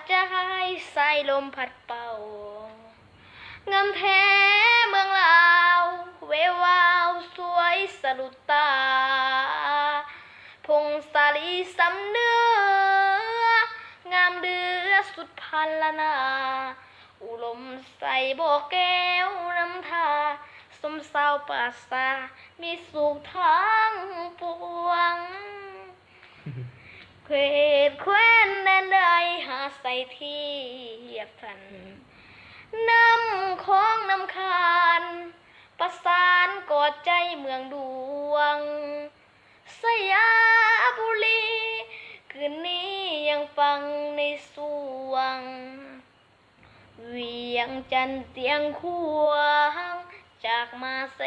ใจสายลมพัดเป่างามแท้เมืองลาวเววาวสวยสะดุดตาพงศาลีสำเนื้องามเดือสุดพันละนาอุลมใส่บ่อแก้วน้ำทาสมเศร้าปราสามีสุขทั้งปวงเขตแคว้นแดนใดหาใส่เทียบทันน้ำคลองน้ำคานประสานกอดใจเมืองดวงสยามบุรีคืนนี้ยังฟังในสวงเวียงจันทร์เตียงควงจากมาแส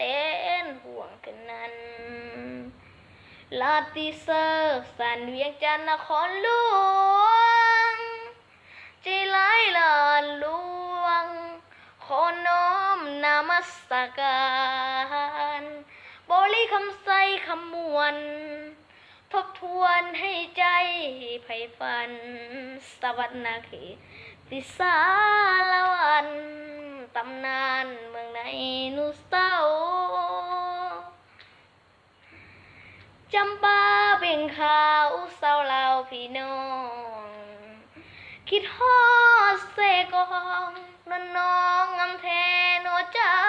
นห่วงกันนั้นลาติเซอร์สันเวียงจันทร์นครหลวงใจร้ายลานลวงขอน้อมนามัสการบริคำใสคำมวลทบทวนให้ใจไผ่ฝันสวรรณเขตติสาละวันตำนานเมืองในนุสเตาจำปาเบ่งขาวเศร้าเล่าพี่น้องคิดฮอดเสกองนนน้องงำแทนโอเจ้า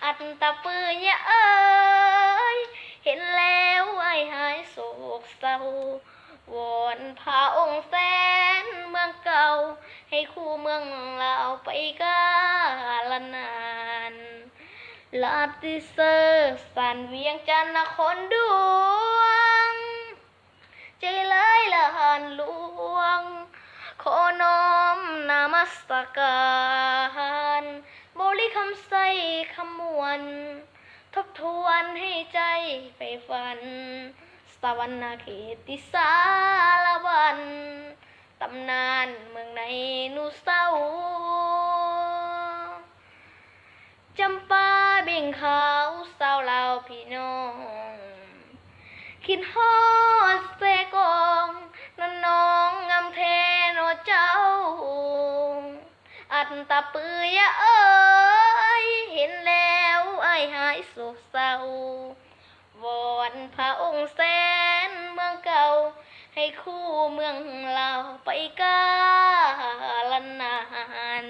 อัตตะปือยะเอ้ยเห็นแล้วไอ้หายโศกเศร้าวอนพาองค์แสนเมืองเก่าให้คู่เมืองเราไปกาลนานลาติเซอร์สันเวียงจันทร์นครดวงใจร้ายละหันลวงขอน้อมนามัสการบริคำใสคำมวลทบทวนให้ใจไปฝันสวรรณเขตติสาละวันตำนานเมืองในนุเศร้าจำปาเบ่งขาวสาวลาวพี่น้องคิดฮอดเสกองนนน้องงามแทนโอเจ้าอัตตะปือยะเอ้ยเห็นแล้วไอ้หายโศกเศร้าวอนพระองค์แสนเมืองเก่าให้คู่เมืองเราไปกาลนาน